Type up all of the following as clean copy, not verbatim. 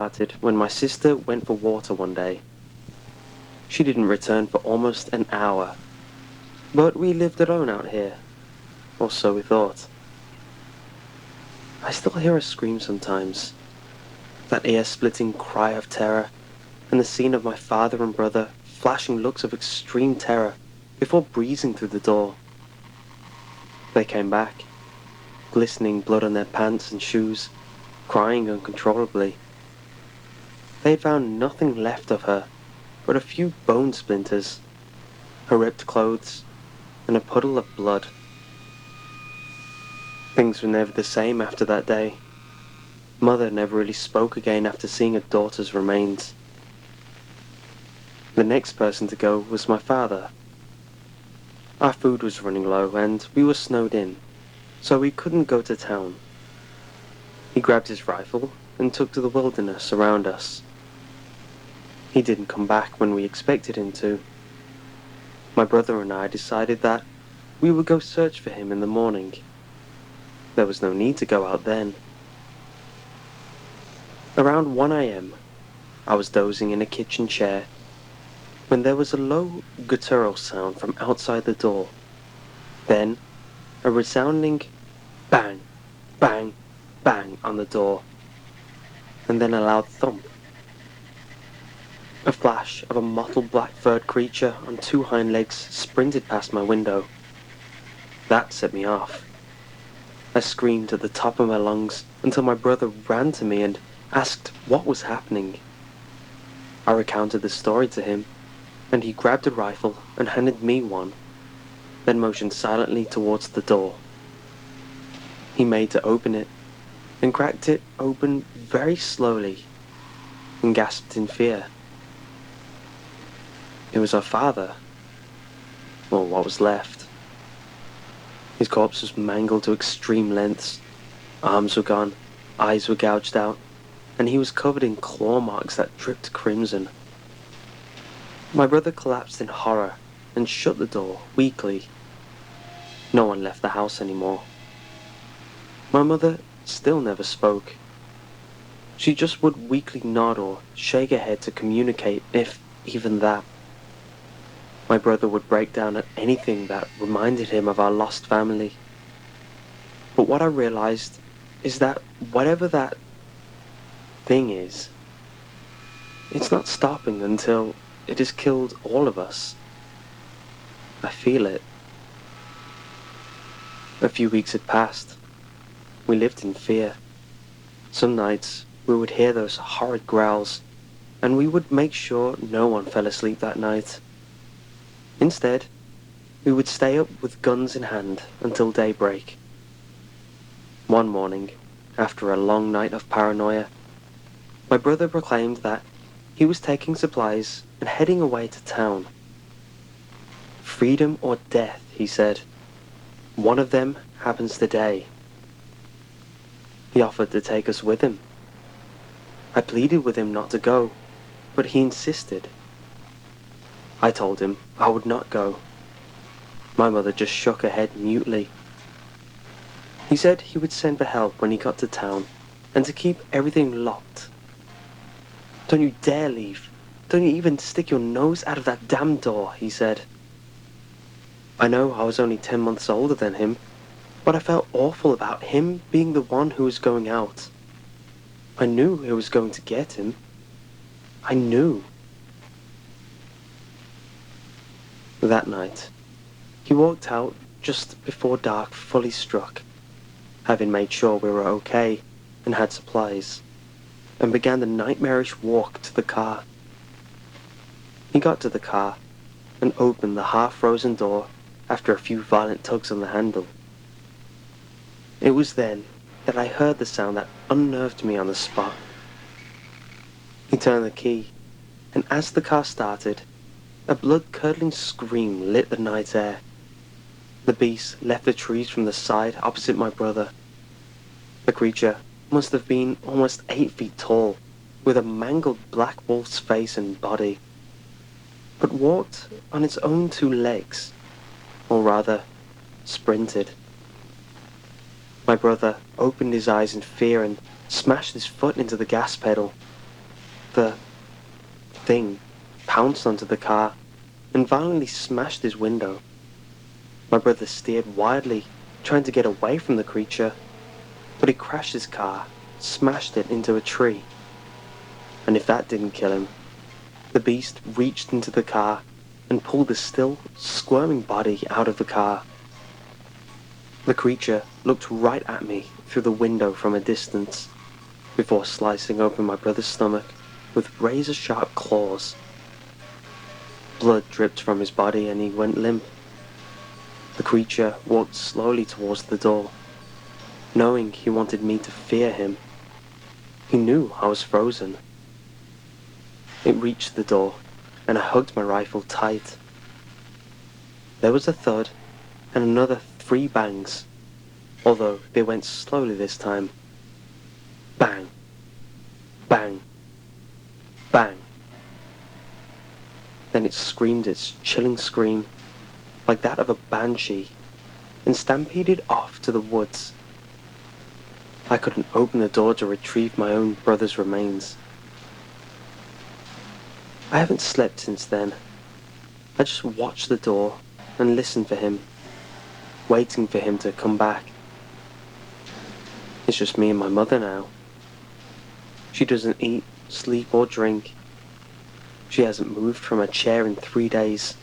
started when my sister went for water one day. She didn't return for almost an hour, but we lived alone out here, or so we thought. I still hear her scream sometimes, that ear-splitting cry of terror, and the scene of my father and brother flashing looks of extreme terror before breezing through the door. They came back, glistening blood on their pants and shoes, crying uncontrollably. They had found nothing left of her but a few bone splinters, her ripped clothes, and a puddle of blood. Things were never the same after that day. Mother never really spoke again after seeing her daughter's remains. The next person to go was my father. Our food was running low and we were snowed in, so we couldn't go to town. He grabbed his rifle and took to the wilderness around us. He didn't come back when we expected him to. My brother and I decided that we would go search for him in the morning. There was no need to go out then. Around 1 a.m., I was dozing in a kitchen chair when there was a low guttural sound from outside the door. Then, a resounding bang, bang, bang on the door, and then a loud thump. A flash of a mottled black-furred creature on two hind legs sprinted past my window. That set me off. I screamed at the top of my lungs until my brother ran to me and asked what was happening. I recounted the story to him, and he grabbed a rifle and handed me one, then motioned silently towards the door. He made to open it, and cracked it open very slowly, and gasped in fear. It was our father, or what was left. His corpse was mangled to extreme lengths. Arms were gone, eyes were gouged out, and he was covered in claw marks that dripped crimson. My brother collapsed in horror and shut the door weakly. No one left the house anymore. My mother still never spoke. She just would weakly nod or shake her head to communicate, if even that. My brother would break down at anything that reminded him of our lost family. But what I realized is that whatever that thing is, it's not stopping until it has killed all of us. I feel it. A few weeks had passed. We lived in fear. Some nights we would hear those horrid growls, and we would make sure no one fell asleep that night. Instead, we would stay up with guns in hand until daybreak. One morning, after a long night of paranoia, my brother proclaimed that he was taking supplies and heading away to town. Freedom or death, he said. One of them happens today. He offered to take us with him. I pleaded with him not to go, but he insisted. I told him I would not go. My mother just shook her head mutely. He said he would send for help when he got to town, and to keep everything locked. Don't you dare leave. Don't you even stick your nose out of that damn door, he said. I know I was only 10 months older than him, but I felt awful about him being the one who was going out. I knew it was going to get him. I knew. That night, he walked out just before dark fully struck, having made sure we were okay and had supplies, and began the nightmarish walk to the car. He got to the car and opened the half-frozen door after a few violent tugs on the handle. It was then that I heard the sound that unnerved me on the spot. He turned the key, and as the car started, a blood-curdling scream lit the night air. The beast left the trees from the side opposite my brother. The creature must have been almost 8 feet tall, with a mangled black wolf's face and body, but walked on its own 2 legs, or rather, sprinted. My brother opened his eyes in fear and smashed his foot into the gas pedal. The thing pounced onto the car and violently smashed his window. My brother steered wildly, trying to get away from the creature, but he crashed his car, smashed it into a tree. And if that didn't kill him, the beast reached into the car and pulled the still, squirming body out of the car. The creature looked right at me through the window from a distance, before slicing open my brother's stomach with razor-sharp claws. Blood dripped from his body and he went limp. The creature walked slowly towards the door, knowing he wanted me to fear him. He knew I was frozen. It reached the door, and I hugged my rifle tight. There was a thud, and another 3 bangs, although they went slowly this time. Bang, bang, bang. Then it screamed its chilling scream, like that of a banshee, and stampeded off to the woods. I couldn't open the door to retrieve my own brother's remains. I haven't slept since then. I just watched the door and listened for him, waiting for him to come back. It's just me and my mother now. She doesn't eat, sleep, or drink. She hasn't moved from her chair in 3 days.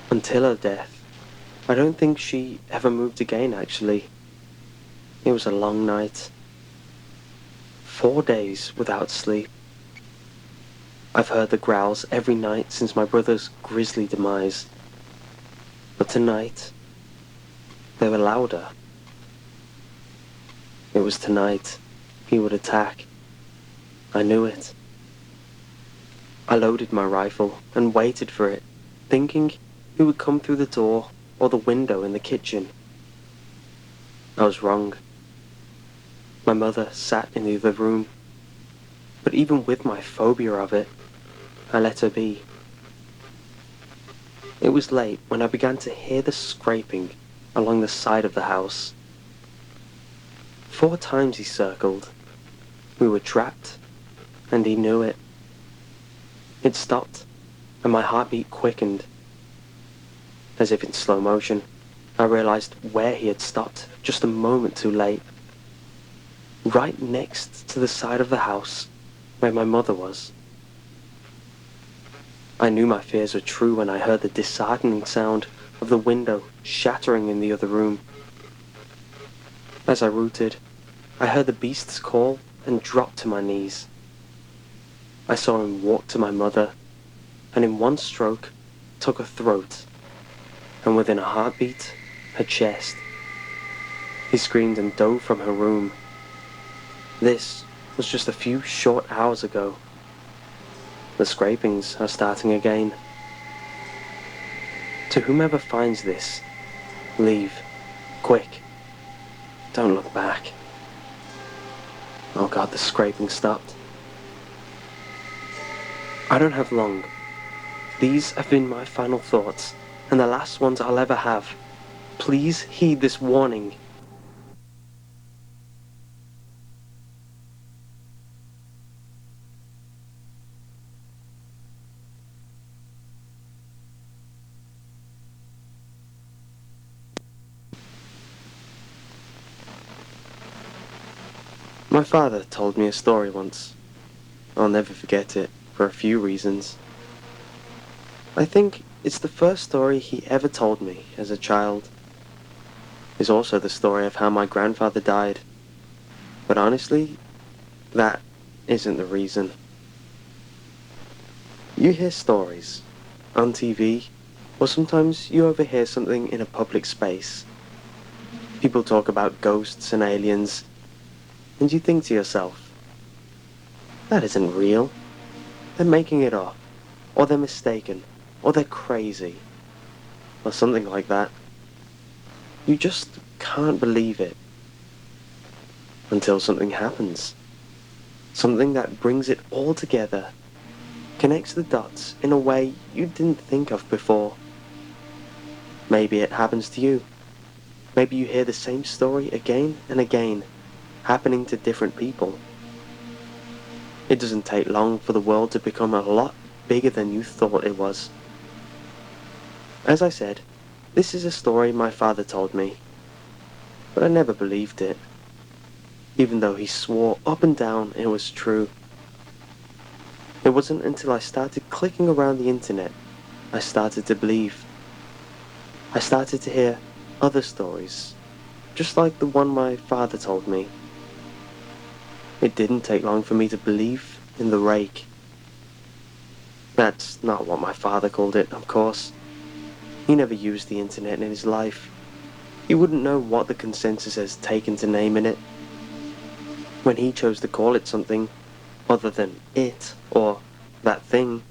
Until her death. I don't think she ever moved again, actually. It was a long night. 4 days without sleep. I've heard the growls every night since my brother's grisly demise. But tonight, they were louder. It was tonight he would attack. I knew it. I loaded my rifle and waited for it, thinking he would come through the door or the window in the kitchen. I was wrong. My mother sat in the other room, but even with my phobia of it, I let her be. It was late when I began to hear the scraping along the side of the house. 4 times he circled. We were trapped, and he knew it. It stopped, and my heartbeat quickened. As if in slow motion, I realized where he had stopped just a moment too late. Right next to the side of the house where my mother was. I knew my fears were true when I heard the disheartening sound of the window shattering in the other room. As I rooted, I heard the beast's call and dropped to my knees. I saw him walk to my mother, and in one stroke took her throat, and within a heartbeat, her chest. He screamed and dove from her room. This was just a few short hours ago. The scrapings are starting again. To whomever finds this, leave. Quick. Don't look back. Oh God, the scraping stopped. I don't have long. These have been my final thoughts, and the last ones I'll ever have. Please heed this warning. My father told me a story once. I'll never forget it, for a few reasons. I think it's the first story he ever told me as a child. It's also the story of how my grandfather died. But honestly, that isn't the reason. You hear stories on TV, or sometimes you overhear something in a public space. People talk about ghosts and aliens, and you think to yourself, that isn't real. They're making it up, or they're mistaken, or they're crazy, or something like that. You just can't believe it until something happens. Something that brings it all together, connects the dots in a way you didn't think of before. Maybe it happens to you. Maybe you hear the same story again and again, happening to different people. It doesn't take long for the world to become a lot bigger than you thought it was. As I said, this is a story my father told me, but I never believed it, even though he swore up and down it was true. It wasn't until I started clicking around the internet I started to believe. I started to hear other stories, just like the one my father told me. It didn't take long for me to believe in the rake. That's not what my father called it, of course. He never used the internet in his life. He wouldn't know what the consensus has taken to naming it. When he chose to call it something other than it or that thing,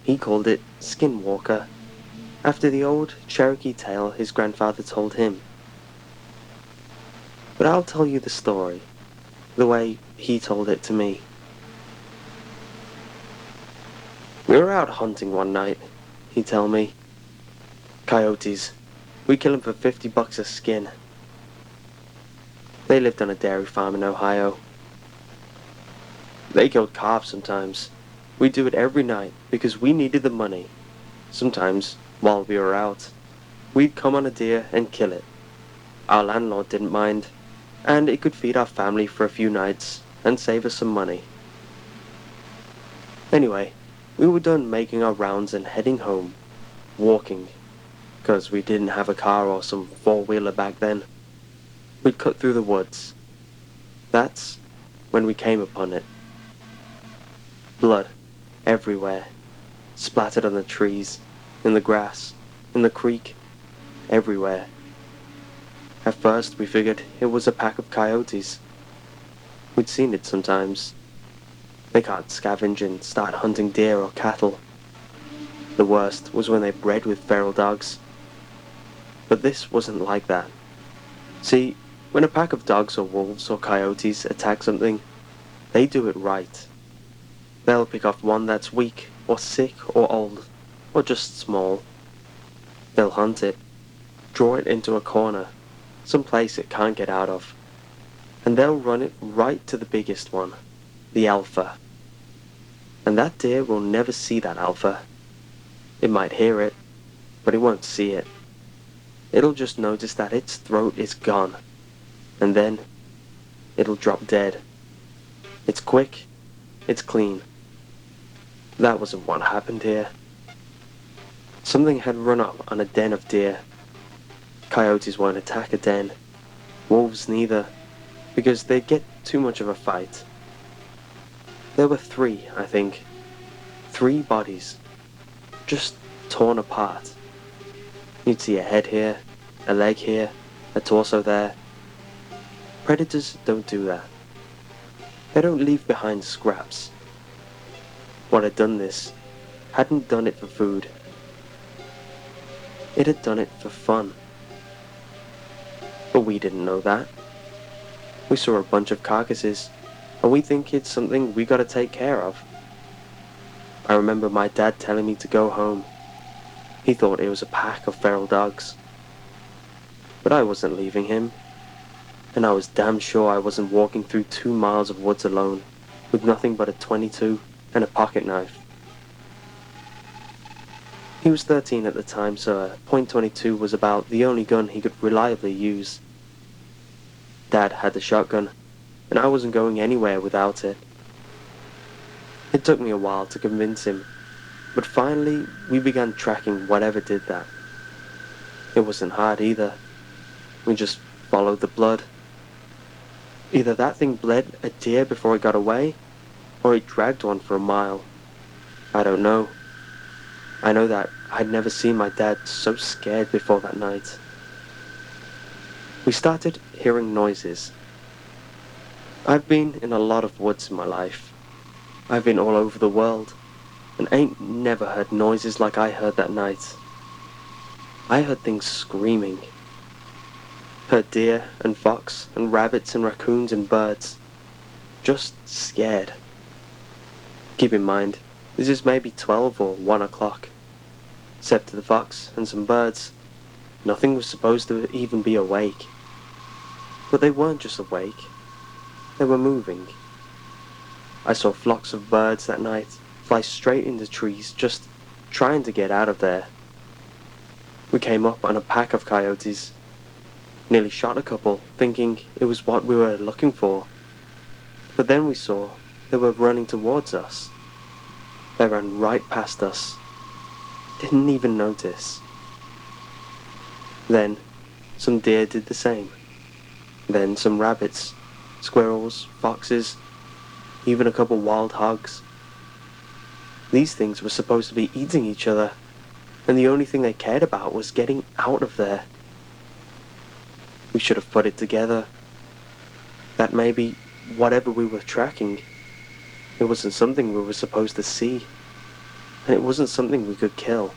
he called it Skinwalker, after the old Cherokee tale his grandfather told him. But I'll tell you the story, the way he told it to me. We were out hunting one night, he'd tell me. Coyotes. We kill 'em for $50 a skin. They lived on a dairy farm in Ohio. They killed calves sometimes. We'd do it every night because we needed the money. Sometimes, while we were out, we'd come on a deer and kill it. Our landlord didn't mind, and it could feed our family for a few nights and save us some money. Anyway, we were done making our rounds and heading home, walking, because we didn't have a car or some four-wheeler back then. We'd cut through the woods. That's when we came upon it. Blood everywhere, splattered on the trees, in the grass, in the creek, everywhere. At first we figured it was a pack of coyotes. We'd seen it sometimes. They can't scavenge and start hunting deer or cattle. The worst was when they bred with feral dogs. But this wasn't like that. See, when a pack of dogs or wolves or coyotes attack something, they do it right. They'll pick off one that's weak, or sick, or old, or just small. They'll hunt it, draw it into a corner, some place it can't get out of, and they'll run it right to the biggest one, the alpha. And that deer will never see that alpha. It might hear it, but it won't see it. It'll just notice that its throat is gone, and then it'll drop dead. It's quick, it's clean. That wasn't what happened here. Something had run up on a den of deer. Coyotes won't attack a den. Wolves neither, because they'd get too much of a fight. There were 3, I think. 3 bodies, just torn apart. You'd see a head here, a leg here, a torso there. Predators don't do that. They don't leave behind scraps. What had done this hadn't done it for food. It had done it for fun. But we didn't know that. We saw a bunch of carcasses, and we think it's something we gotta take care of. I remember my dad telling me to go home. He thought it was a pack of feral dogs. But I wasn't leaving him, and I was damn sure I wasn't walking through 2 miles of woods alone, with nothing but a .22 and a pocket knife. He was 13 at the time, so a .22 was about the only gun he could reliably use. Dad had the shotgun, and I wasn't going anywhere without it. It took me a while to convince him, but finally we began tracking whatever did that. It wasn't hard either. We just followed the blood. Either that thing bled a deer before it got away, or it dragged one for a mile. I don't know. I know that I'd never seen my dad so scared before that night. We started hearing noises. I've been in a lot of woods in my life. I've been all over the world, and ain't never heard noises like I heard that night. I heard things screaming. Heard deer and fox and rabbits and raccoons and birds. Just scared. Keep in mind, this is maybe 12 or 1 o'clock. Except to the fox and some birds, nothing was supposed to even be awake. But they weren't just awake. They were moving. I saw flocks of birds that night fly straight into trees, just trying to get out of there. We came up on a pack of coyotes, nearly shot a couple, thinking it was what we were looking for. But then we saw they were running towards us. They ran right past us. Didn't even notice. Then some deer did the same. Then some rabbits, squirrels, foxes, even a couple wild hogs. These things were supposed to be eating each other, and the only thing they cared about was getting out of there. We should have put it together that maybe whatever we were tracking, it wasn't something we were supposed to see, and it wasn't something we could kill.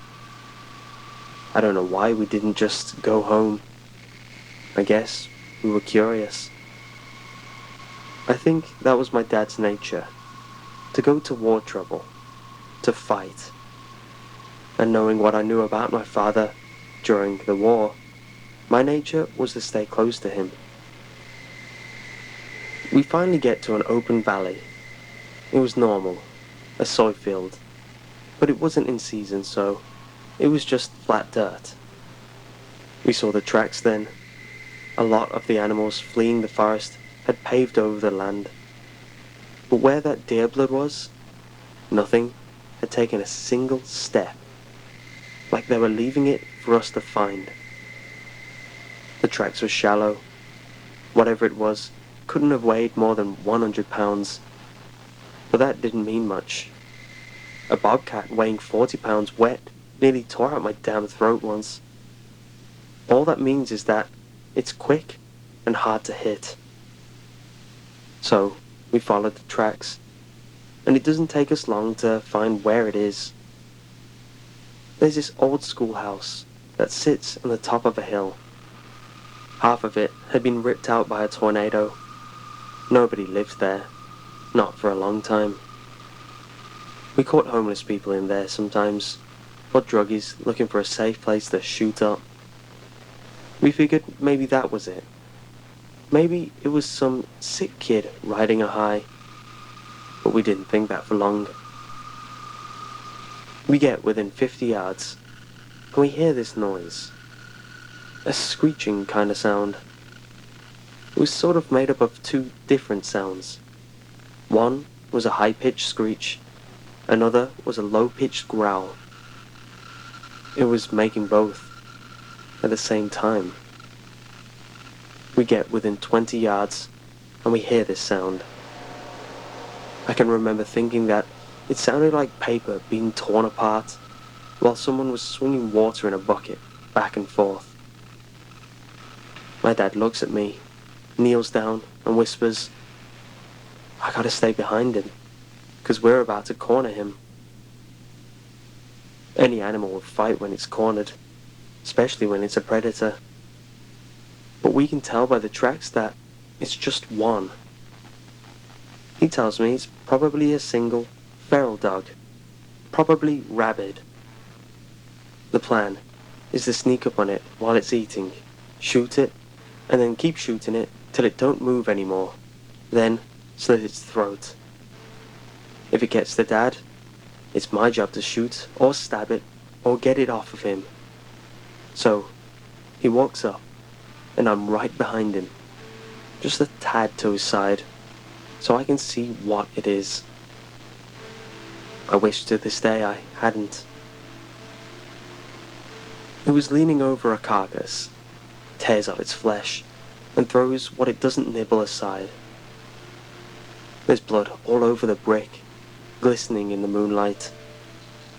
I don't know why we didn't just go home. I guess we were curious. I think that was my dad's nature, to go to war trouble, to fight. And knowing what I knew about my father during the war, my nature was to stay close to him. We finally get to an open valley. It was normal, a soy field, but it wasn't in season, so it was just flat dirt. We saw the tracks then. A lot of the animals fleeing the forest had paved over the land. But where that deer blood was, nothing had taken a single step, like they were leaving it for us to find. The tracks were shallow. Whatever it was couldn't have weighed more than 100 pounds. But that didn't mean much. A bobcat weighing 40 pounds wet nearly tore out my damn throat once. All that means is that it's quick and hard to hit. So we followed the tracks, and it doesn't take us long to find where it is. There's this old schoolhouse that sits on the top of a hill. Half of it had been ripped out by a tornado. Nobody lived there, not for a long time. We caught homeless people in there sometimes, or druggies looking for a safe place to shoot up. We figured maybe that was it. Maybe it was some sick kid riding a high. But we didn't think that for long. We get within 50 yards, and we hear this noise. A screeching kind of sound. It was sort of made up of two different sounds. One was a high-pitched screech, another was a low-pitched growl. It was making both at the same time. We get within 20 yards, and we hear this sound. I can remember thinking that it sounded like paper being torn apart, while someone was swinging water in a bucket, back and forth. My dad looks at me, kneels down, and whispers, "I gotta stay behind him, 'cause we're about to corner him." Any animal will fight when it's cornered, especially when it's a predator. But we can tell by the tracks that it's just one. He tells me it's probably a single feral dog, probably rabid. The plan is to sneak up on it while it's eating, shoot it, and then keep shooting it till it don't move anymore, then slit its throat. If it gets to Dad, it's my job to shoot or stab it or get it off of him. So he walks up, and I'm right behind him, just a tad to his side, so I can see what it is. I wish to this day I hadn't. It was leaning over a carcass, tears off its flesh, and throws what it doesn't nibble aside. There's blood all over the brick, glistening in the moonlight.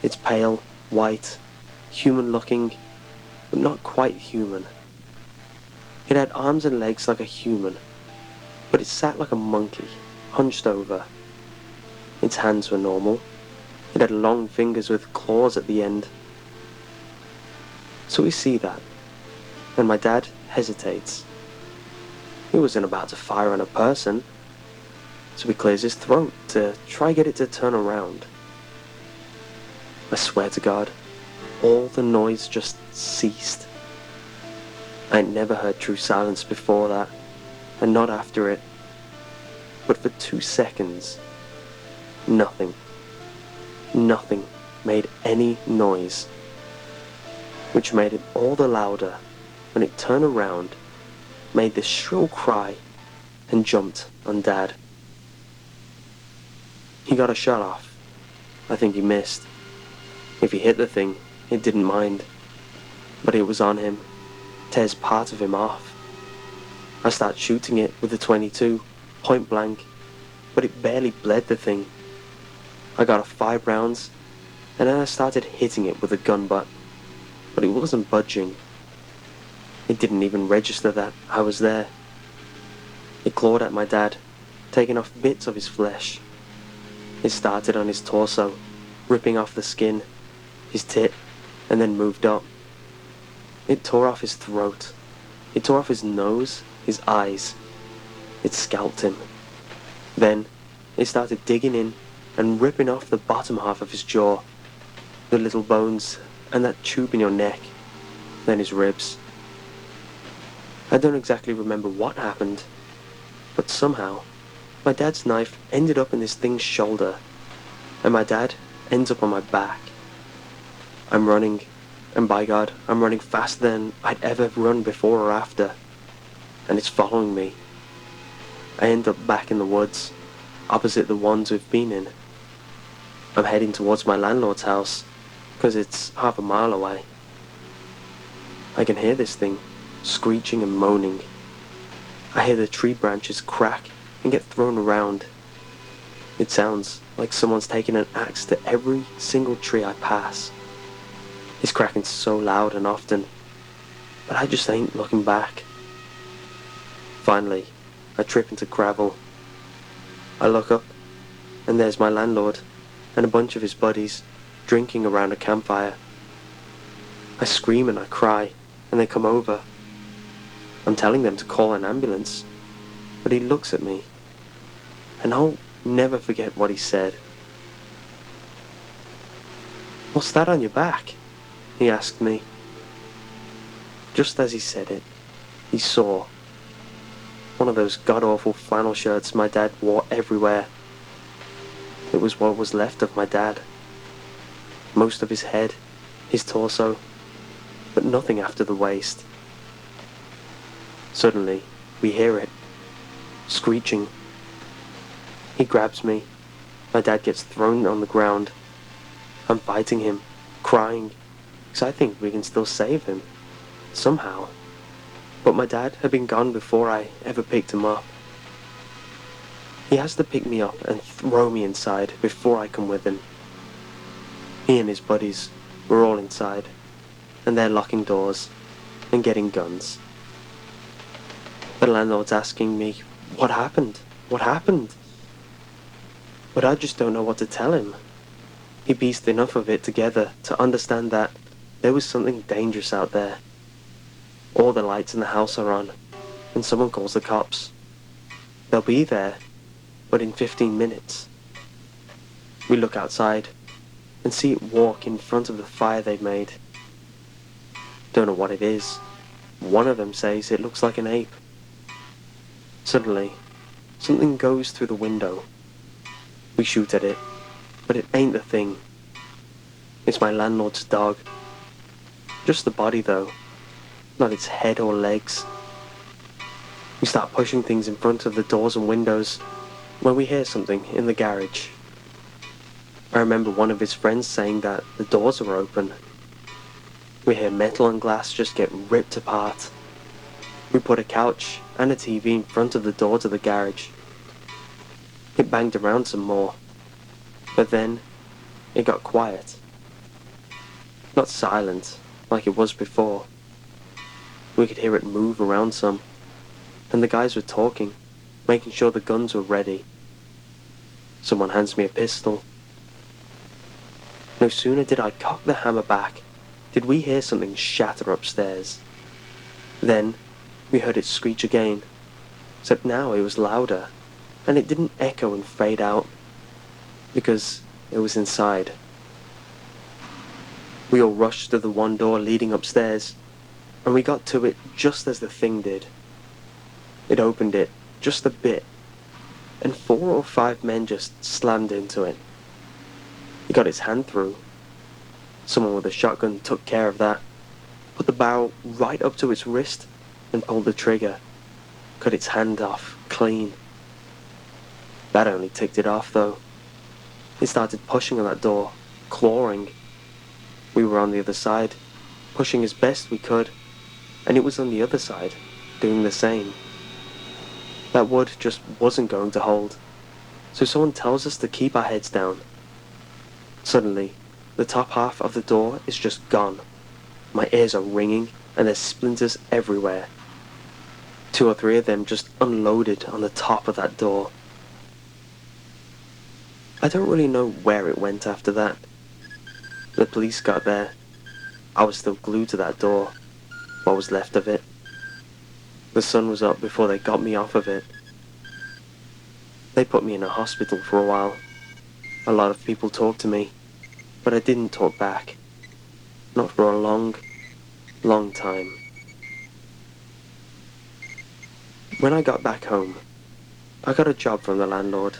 It's pale, white, human-looking, but not quite human. It had arms and legs like a human, but it sat like a monkey, hunched over. Its hands were normal. It had long fingers with claws at the end. So we see that, and my dad hesitates. He wasn't about to fire on a person, so he clears his throat to try get it to turn around. I swear to God, all the noise just ceased. I'd never heard true silence before that, and not after it. But for 2 seconds, Nothing. Nothing made any noise, which made it all the louder when it turned around, made this shrill cry, and jumped on Dad. He got a shot off. I think he missed. If he hit the thing, it didn't mind. But it was on him, tears part of him off. I start shooting it with the 22, point blank, but it barely bled the thing. I got off 5 rounds, and then I started hitting it with a gun butt, but it wasn't budging. It didn't even register that I was there. It clawed at my dad, taking off bits of his flesh. It started on his torso, ripping off the skin, his tit, and then moved up. It tore off his throat. It tore off his nose, his eyes. It scalped him. Then it started digging in and ripping off the bottom half of his jaw, the little bones, and that tube in your neck, then his ribs. I don't exactly remember what happened, but somehow my dad's knife ended up in this thing's shoulder, and my dad ends up on my back. I'm running, and by God, I'm running faster than I'd ever run before or after, and it's following me. I end up back in the woods, opposite the ones we've been in. I'm heading towards my landlord's house, because it's half a mile away. I can hear this thing, screeching and moaning. I hear the tree branches crack and get thrown around. It sounds like someone's taking an axe to every single tree I pass. It's cracking so loud and often, but I just ain't looking back. Finally, I trip into gravel. I look up, and there's my landlord and a bunch of his buddies drinking around a campfire. I scream and I cry, and they come over. I'm telling them to call an ambulance, but he looks at me, and I'll never forget what he said. "What's that on your back?" he asked me. Just as he said it, he saw one of those god-awful flannel shirts my dad wore everywhere. It was what was left of my dad. Most of his head, his torso, but nothing after the waist. Suddenly, we hear it, screeching. He grabs me. My dad gets thrown on the ground. I'm fighting him, crying, because I think we can still save him, somehow. But my dad had been gone before I ever picked him up. He has to pick me up and throw me inside before I come with him. He and his buddies were all inside, and they're locking doors and getting guns. The landlord's asking me, "What happened? What happened?" But I just don't know what to tell him. He pieced enough of it together to understand that there was something dangerous out there. All the lights in the house are on, and someone calls the cops. They'll be there, but in 15 minutes. We look outside and see it walk in front of the fire they've made. Don't know what it is. One of them says it looks like an ape. Suddenly, something goes through the window. We shoot at it, but it ain't the thing. It's my landlord's dog. Just the body though, not its head or legs. We start pushing things in front of the doors and windows when we hear something in the garage. I remember one of his friends saying that the doors were open. We hear metal and glass just get ripped apart. We put a couch and a TV in front of the door to the garage. It banged around some more, but then it got quiet. Not silent like it was before. We could hear it move around some, and the guys were talking, making sure the guns were ready. Someone hands me a pistol. No sooner did I cock the hammer back, did we hear something shatter upstairs. Then we heard it screech again, except now it was louder, and it didn't echo and fade out, because it was inside. We all rushed to the one door leading upstairs, and we got to it just as the thing did. It opened it just a bit, and 4 or 5 men just slammed into it. He got his hand through. Someone with a shotgun took care of that, put the barrel right up to its wrist, and pulled the trigger, cut its hand off clean. That only ticked it off, though. He started pushing on that door, clawing. We were on the other side, pushing as best we could, and it was on the other side, doing the same. That wood just wasn't going to hold, so someone tells us to keep our heads down. Suddenly, the top half of the door is just gone. My ears are ringing, and there's splinters everywhere. 2 or 3 of them just unloaded on the top of that door. I don't really know where it went after that. The police got there. I was still glued to that door, what was left of it. The sun was up before they got me off of it. They put me in a hospital for a while. A lot of people talked to me, but I didn't talk back. Not for a long, long time. When I got back home, I got a job from the landlord,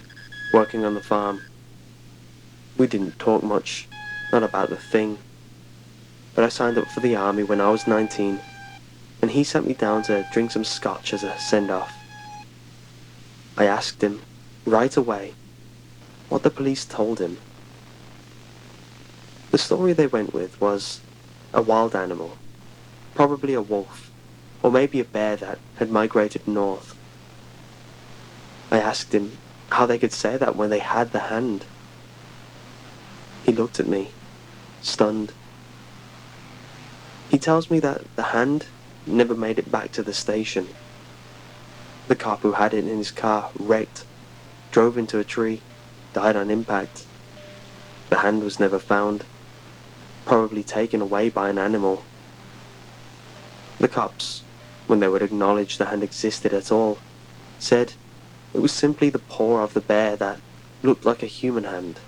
working on the farm. We didn't talk much, not about the thing, but I signed up for the army when I was 19, and he sent me down to drink some scotch as a send-off. I asked him, right away, what the police told him. The story they went with was a wild animal, probably a wolf, or maybe a bear that had migrated north. I asked him how they could say that when they had the hand. He looked at me, stunned. He tells me that the hand never made it back to the station. The cop who had it in his car wrecked, drove into a tree, died on impact. The hand was never found, probably taken away by an animal. The cops, when they would acknowledge the hand existed at all, said it was simply the paw of the bear that looked like a human hand.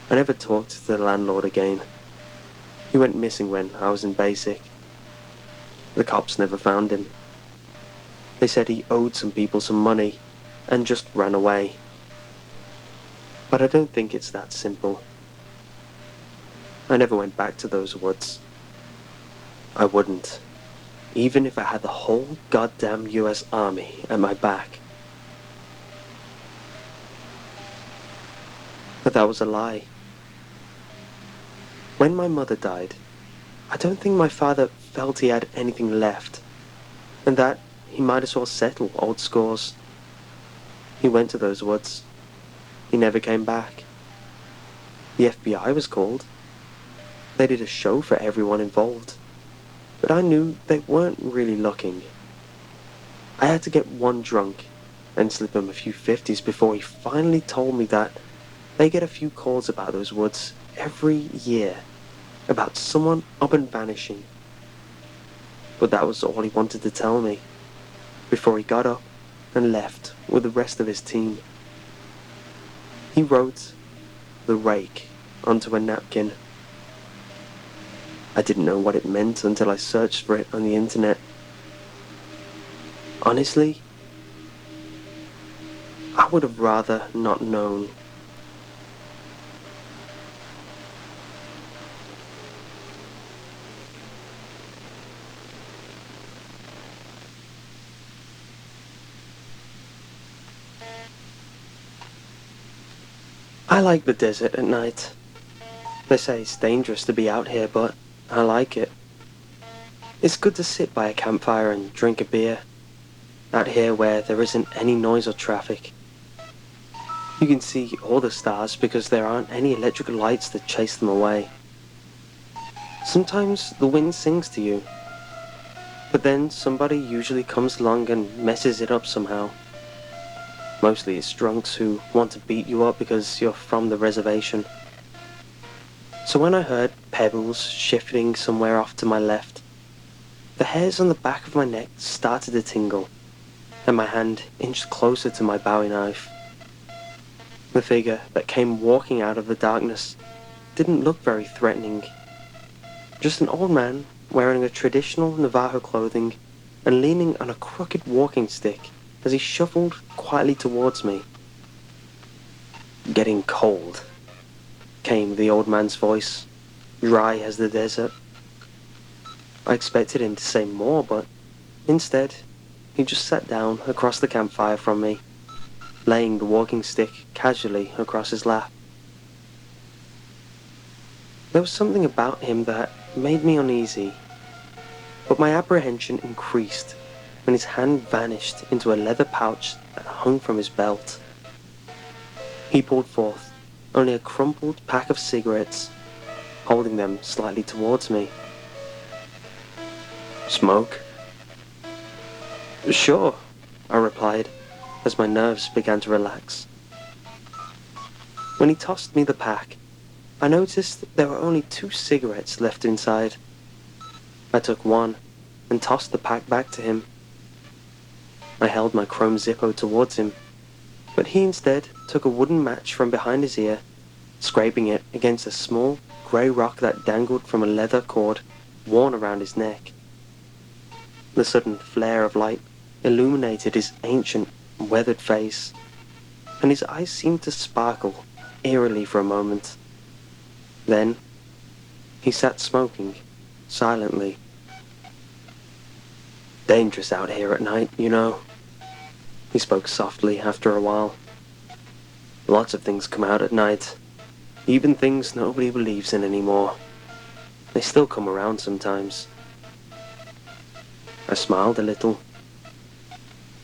I never talked to the landlord again. He went missing when I was in basic. The cops never found him. They said he owed some people some money and just ran away. But I don't think it's that simple. I never went back to those woods. I wouldn't, even if I had the whole goddamn US Army at my back. But that was a lie. When my mother died, I don't think my father felt he had anything left, and that he might as well settle old scores. He went to those woods. He never came back. The FBI was called. They did a show for everyone involved, but I knew they weren't really looking. I had to get one drunk and slip him a few 50s before he finally told me that they get a few calls about those woods every year, about someone up and vanishing. But that was all he wanted to tell me, before he got up and left with the rest of his team. He wrote "The Rake" onto a napkin. I didn't know what it meant until I searched for it on the internet. Honestly, I would have rather not known. I like the desert at night. They say it's dangerous to be out here, but I like it. It's good to sit by a campfire and drink a beer, out here where there isn't any noise or traffic. You can see all the stars because there aren't any electric lights that chase them away. Sometimes the wind sings to you, but then somebody usually comes along and messes it up somehow. Mostly it's drunks who want to beat you up because you're from the reservation. So when I heard pebbles shifting somewhere off to my left, the hairs on the back of my neck started to tingle, and my hand inched closer to my bowie knife. The figure that came walking out of the darkness didn't look very threatening. Just an old man, wearing a traditional Navajo clothing and leaning on a crooked walking stick. as he shuffled quietly towards me. "Getting cold," came the old man's voice, dry as the desert. I expected him to say more, but instead, he just sat down across the campfire from me, laying the walking stick casually across his lap. There was something about him that made me uneasy, but my apprehension increased when his hand vanished into a leather pouch that hung from his belt. He pulled forth only a crumpled pack of cigarettes, holding them slightly towards me. "Smoke?" "Sure," I replied, as my nerves began to relax. When he tossed me the pack, I noticed there were only 2 cigarettes left inside. I took one and tossed the pack back to him. I held my chrome Zippo towards him, but he instead took a wooden match from behind his ear, scraping it against a small grey rock that dangled from a leather cord worn around his neck. The sudden flare of light illuminated his ancient, weathered face, and his eyes seemed to sparkle eerily for a moment. Then, he sat smoking, silently. "Dangerous out here at night, you know," he spoke softly after a while. "Lots of things come out at night, even things nobody believes in anymore. They still come around sometimes." I smiled a little.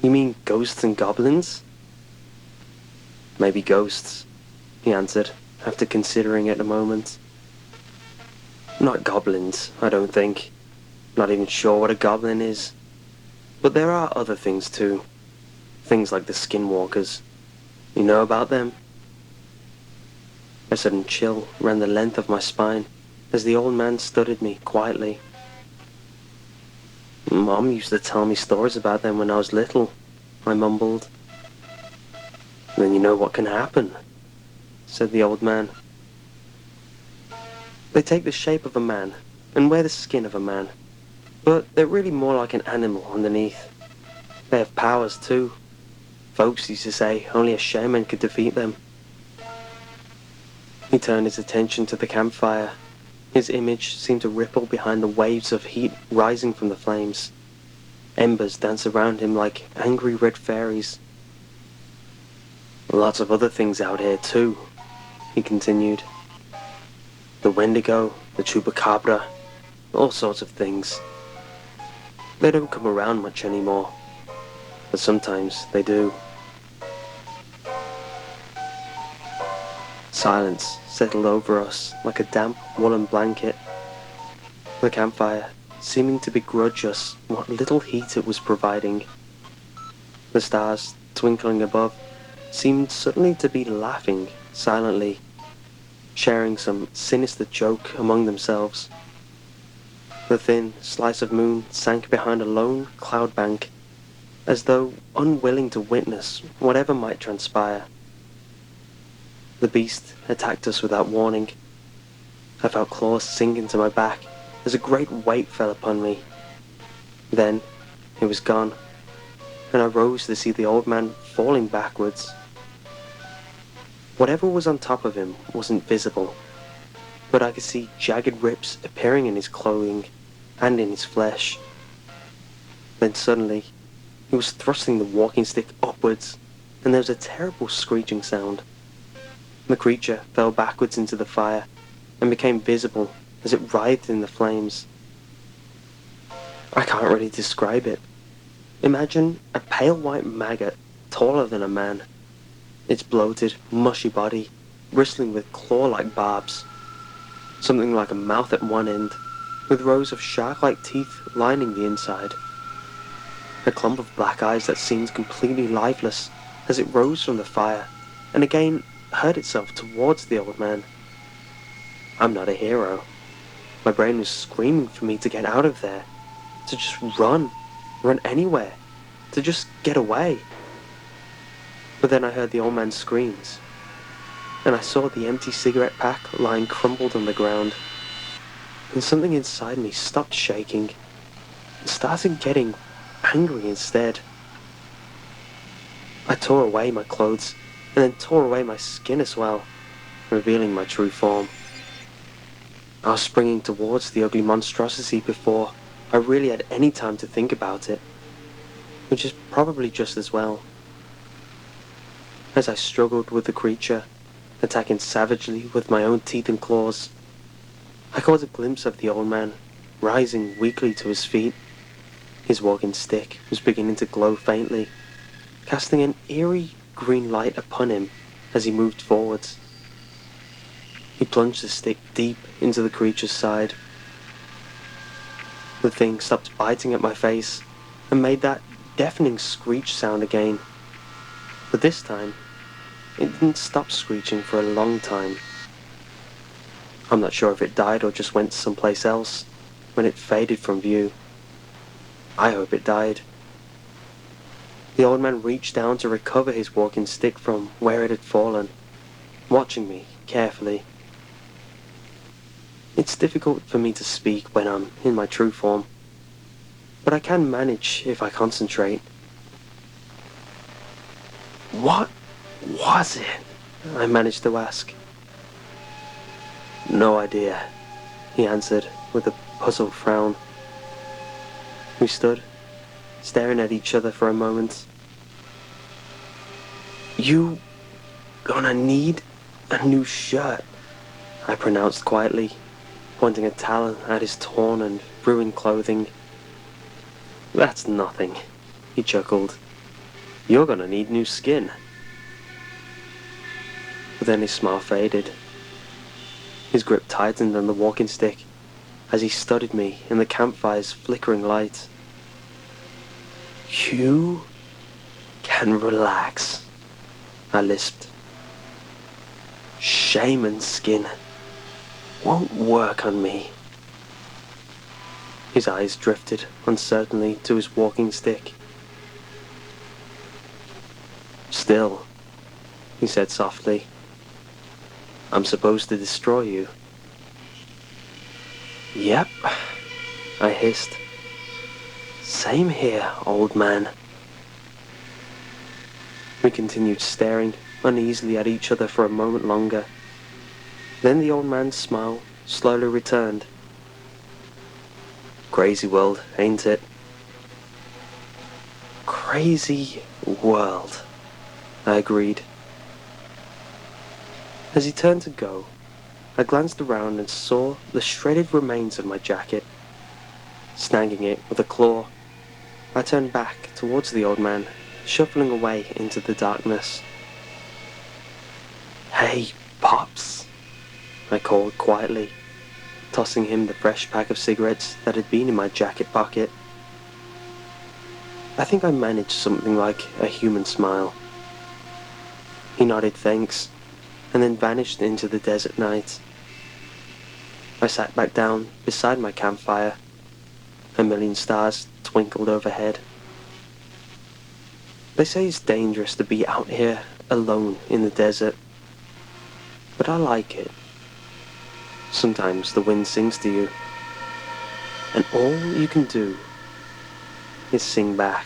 "You mean ghosts and goblins?" "Maybe ghosts," he answered, after considering it a moment. "Not goblins, I don't think. Not even sure what a goblin is. But there are other things too. Things like the Skinwalkers. You know about them?" A sudden chill ran the length of my spine as the old man studied me quietly. "Mom used to tell me stories about them when I was little," I mumbled. "Then you know what can happen," said the old man. "They take the shape of a man and wear the skin of a man, but they're really more like an animal underneath. They have powers too. Folks used to say only a shaman could defeat them." He turned his attention to the campfire. His image seemed to ripple behind the waves of heat rising from the flames. Embers danced around him like angry red fairies. "Lots of other things out here too," he continued. "The Wendigo, the Chupacabra, all sorts of things. They don't come around much anymore, but sometimes they do." Silence settled over us like a damp woolen blanket. The campfire seeming to begrudge us what little heat it was providing. The stars, twinkling above, seemed suddenly to be laughing silently, sharing some sinister joke among themselves. The thin slice of moon sank behind a lone cloud bank, as though unwilling to witness whatever might transpire. The beast attacked us without warning. I felt claws sink into my back as a great weight fell upon me. Then it was gone, and I rose to see the old man falling backwards. Whatever was on top of him wasn't visible, but I could see jagged rips appearing in his clothing and in his flesh. Then suddenly, he was thrusting the walking stick upwards, and there was a terrible screeching sound. The creature fell backwards into the fire and became visible as it writhed in the flames. I can't really describe it. Imagine a pale white maggot taller than a man, its bloated, mushy body bristling with claw-like barbs, something like a mouth at one end, with rows of shark-like teeth lining the inside. A clump of black eyes that seemed completely lifeless as it rose from the fire and again hurled itself towards the old man. I'm not a hero. My brain was screaming for me to get out of there, to just run anywhere, to just get away. But then I heard the old man's screams, and I saw the empty cigarette pack lying crumpled on the ground, and something inside me stopped shaking and started getting angry instead. I tore away my clothes, and then tore away my skin as well, revealing my true form. I was springing towards the ugly monstrosity before I really had any time to think about it, which is probably just as well. As I struggled with the creature, attacking savagely with my own teeth and claws, I caught a glimpse of the old man, rising weakly to his feet. His walking stick was beginning to glow faintly, casting an eerie green light upon him as he moved forwards. He plunged the stick deep into the creature's side. The thing stopped biting at my face and made that deafening screech sound again. But this time, it didn't stop screeching for a long time. I'm not sure if it died or just went someplace else when it faded from view. I hope it died. The old man reached down to recover his walking stick from where it had fallen, watching me carefully. It's difficult for me to speak when I'm in my true form, but I can manage if I concentrate. What was it? I managed to ask. No idea, he answered with a puzzled frown. We stood, staring at each other for a moment. You gonna need a new shirt, I pronounced quietly, pointing a talon at his torn and ruined clothing. That's nothing, he chuckled. You're gonna need new skin. But then his smile faded. His grip tightened on the walking stick as he studied me in the campfire's flickering light. You can relax, I lisped. Shaman skin won't work on me. His eyes drifted uncertainly to his walking stick. Still, he said softly, I'm supposed to destroy you. Yep, I hissed. Same here, old man. We continued staring uneasily at each other for a moment longer. Then the old man's smile slowly returned. Crazy world, ain't it? Crazy world, I agreed. As he turned to go, I glanced around and saw the shredded remains of my jacket. Snagging it with a claw, I turned back towards the old man, shuffling away into the darkness. Hey, Pops, I called quietly, tossing him the fresh pack of cigarettes that had been in my jacket pocket. I think I managed something like a human smile. He nodded thanks, and then vanished into the desert night. I sat back down beside my campfire. A million stars twinkled overhead. They say it's dangerous to be out here alone in the desert, but I like it. Sometimes the wind sings to you, and all you can do is sing back.